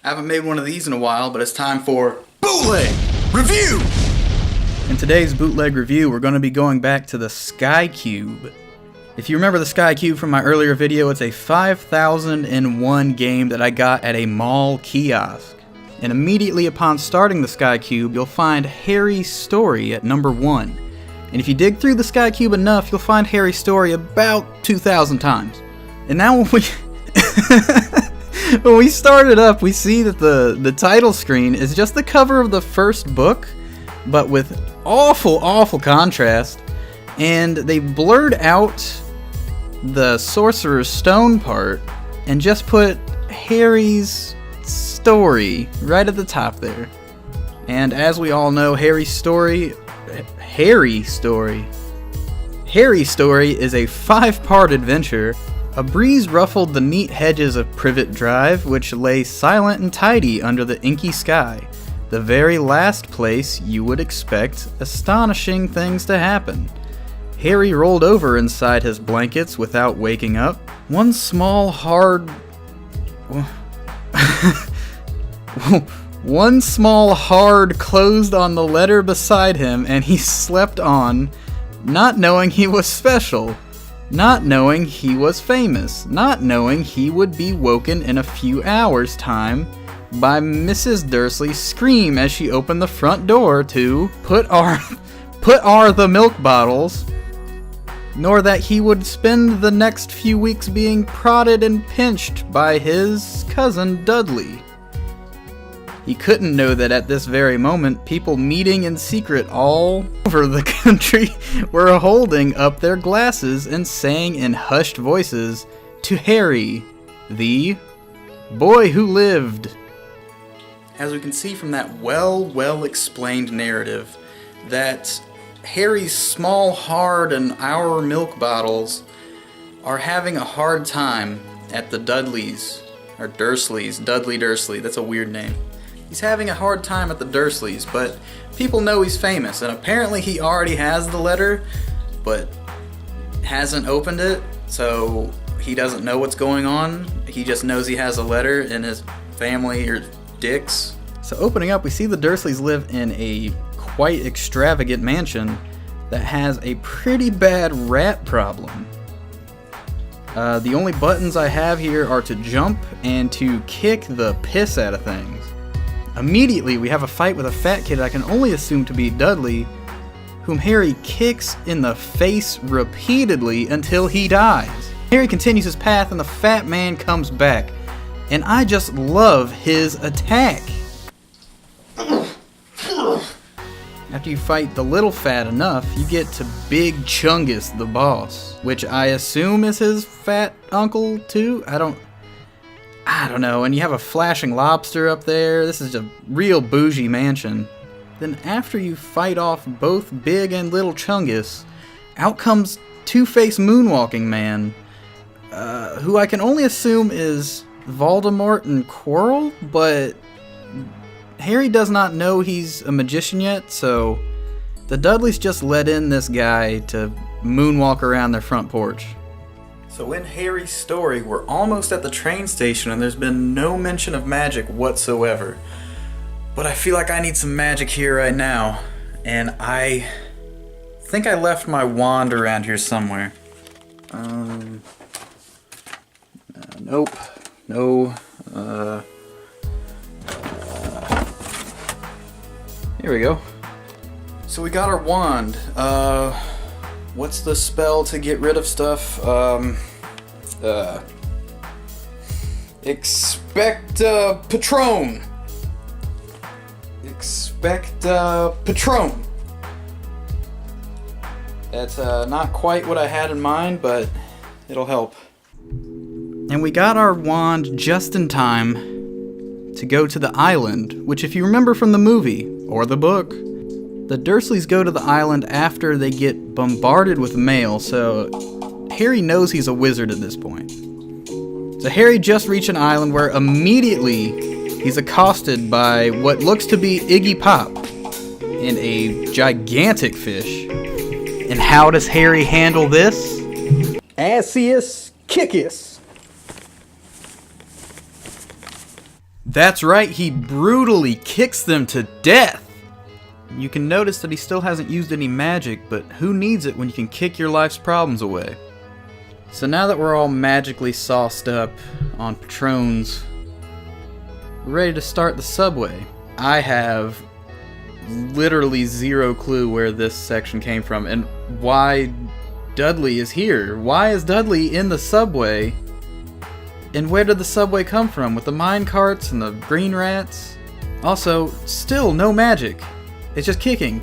I haven't made one of these in a while, but it's time for Bootleg Review! In today's Bootleg Review, we're going to be going back to the Skycube. If you remember the Skycube from my earlier video, it's a 5001 game that I got at a mall kiosk. And immediately upon starting the Skycube, you'll find Harry's Story at number 1. And if you dig through the Skycube enough, you'll find Harry's Story about 2,000 times. And now when we start it up, we see that the title screen is just the cover of the first book, but with awful contrast. And they blurred out the Sorcerer's Stone part and just put Harry's Story right at the top there. And as we all know, Harry's Story is a 5-part adventure. A breeze ruffled the neat hedges of Privet Drive, which lay silent and tidy under the inky sky, the very last place you would expect astonishing things to happen. Harry rolled over inside his blankets without waking up. One small hard closed on the letter beside him, and he slept on, not knowing he was special, not knowing he was famous, not knowing he would be woken in a few hours' time by Mrs. Dursley's scream as she opened the front door to put our the milk bottles, nor that he would spend the next few weeks being prodded and pinched by his cousin Dudley. He couldn't know that at this very moment, people meeting in secret all over the country were holding up their glasses and saying in hushed voices to Harry, the boy who lived. As we can see from that well explained narrative, that Harry's small, hard, and our milk bottles are having a hard time at the Dudleys, or Dursleys, Dudley Dursley, that's a weird name. He's having a hard time at the Dursleys, but people know he's famous, and apparently he already has the letter, but hasn't opened it, so he doesn't know what's going on. He just knows he has a letter, and his family are dicks. So opening up, we see the Dursleys live in a quite extravagant mansion that has a pretty bad rat problem. The only buttons I have here are to jump and to kick the piss out of things. Immediately, we have a fight with a fat kid I can only assume to be Dudley, whom Harry kicks in the face repeatedly until he dies. Harry continues his path and the fat man comes back, and I just love his attack. After you fight the little fat enough, you get to Big Chungus the boss, which I assume is his fat uncle too? I don't know, and you have a flashing lobster up there. This is a real bougie mansion. Then after you fight off both Big and Little Chungus, out comes Two-Face Moonwalking Man, who I can only assume is Voldemort and Quirrell, but Harry does not know he's a magician yet, so the Dudleys just let in this guy to moonwalk around their front porch. So in Harry's Story, we're almost at the train station and there's been no mention of magic whatsoever. But I feel like I need some magic here right now. And I think I left my wand around here somewhere. Nope. No. Here we go. So we got our wand. What's the spell to get rid of stuff? Expect Patron. Expect Patron. That's not quite what I had in mind, but it'll help. And we got our wand just in time to go to the island, which if you remember from the movie, or the book, the Dursleys go to the island after they get bombarded with mail, so Harry knows he's a wizard at this point. So Harry just reached an island where immediately he's accosted by what looks to be Iggy Pop and a gigantic fish. And how does Harry handle this? Assius Kickus. That's right, he brutally kicks them to death! You can notice that he still hasn't used any magic, but who needs it when you can kick your life's problems away? So now that we're all magically sauced up on Patrons, we're ready to start the subway. I have literally zero clue where this section came from and why Dudley is here. Why is Dudley in the subway? And where did the subway come from with the mine carts and the green rats? Also, still no magic. It's just kicking.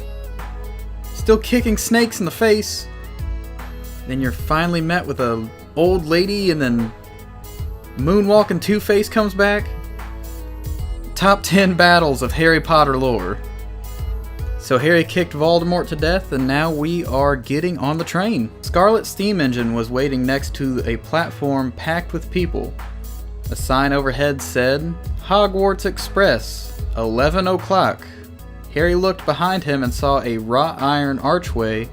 Still kicking snakes in the face. Then you're finally met with a old lady and then moonwalking Two-Face comes back. Top 10 battles of Harry Potter lore. So Harry kicked Voldemort to death and now we are getting on the train. Scarlet's steam engine was waiting next to a platform packed with people. A sign overhead said, Hogwarts Express, 11 o'clock. Harry looked behind him and saw a wrought iron archway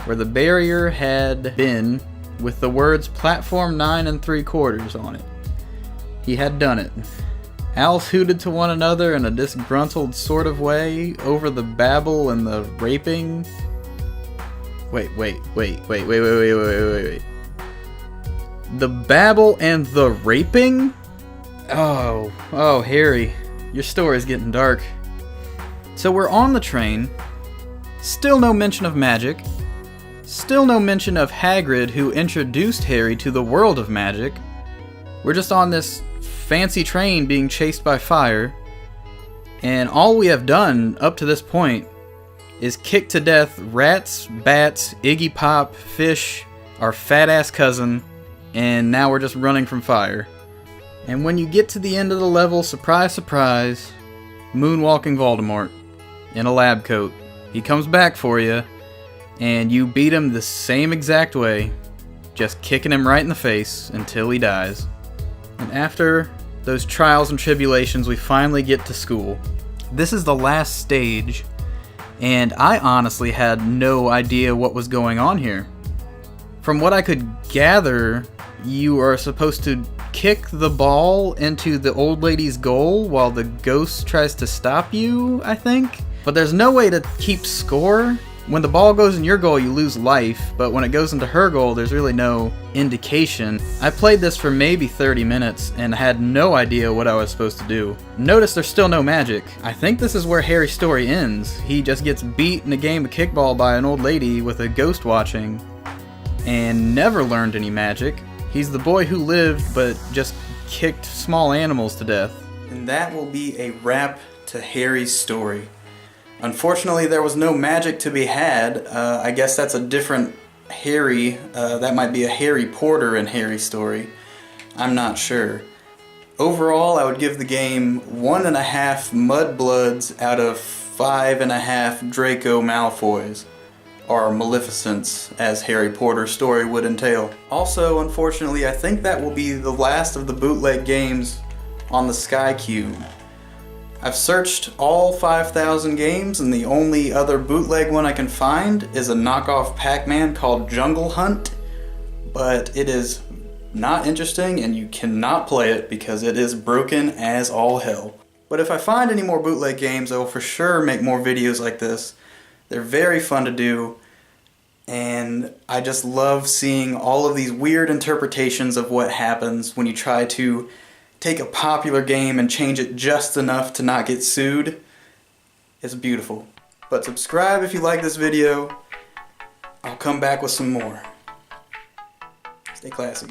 where the barrier had been with the words Platform 9 3/4 on it. He had done it. Owls hooted to one another in a disgruntled sort of way over the babble and the raping. Wait. The babble and the raping? Oh, Harry, your story's getting dark. So we're on the train, still no mention of magic, still no mention of Hagrid who introduced Harry to the world of magic. We're just on this fancy train being chased by fire, and all we have done up to this point is kick to death rats, bats, Iggy Pop, fish, our fat ass cousin, and now we're just running from fire. And when you get to the end of the level, surprise surprise, moonwalking Voldemort in a lab coat. He comes back for you, and you beat him the same exact way, just kicking him right in the face until he dies. And after those trials and tribulations, we finally get to school. This is the last stage, and I honestly had no idea what was going on here. From what I could gather, you are supposed to kick the ball into the old lady's goal while the ghost tries to stop you, I think? But there's no way to keep score. When the ball goes in your goal, you lose life, but when it goes into her goal, there's really no indication. I played this for maybe 30 minutes and had no idea what I was supposed to do. Notice there's still no magic. I think this is where Harry's story ends. He just gets beat in a game of kickball by an old lady with a ghost watching and never learned any magic. He's the boy who lived but just kicked small animals to death. And that will be a wrap to Harry's story. Unfortunately, there was no magic to be had. I guess that's a different Harry. That might be a Harry Porter and Harry story. I'm not sure. Overall, I would give the game 1.5 Mudbloods out of 5.5 Draco Malfoys, or Maleficents, as Harry Porter's story would entail. Also, unfortunately, I think that will be the last of the bootleg games on the Skycube. I've searched all 5,000 games, and the only other bootleg one I can find is a knockoff Pac-Man called Jungle Hunt, but it is not interesting and you cannot play it because it is broken as all hell. But if I find any more bootleg games, I will for sure make more videos like this. They're very fun to do, and I just love seeing all of these weird interpretations of what happens when you try to take a popular game and change it just enough to not get sued. It's beautiful. But subscribe if you like this video. I'll come back with some more. Stay classy.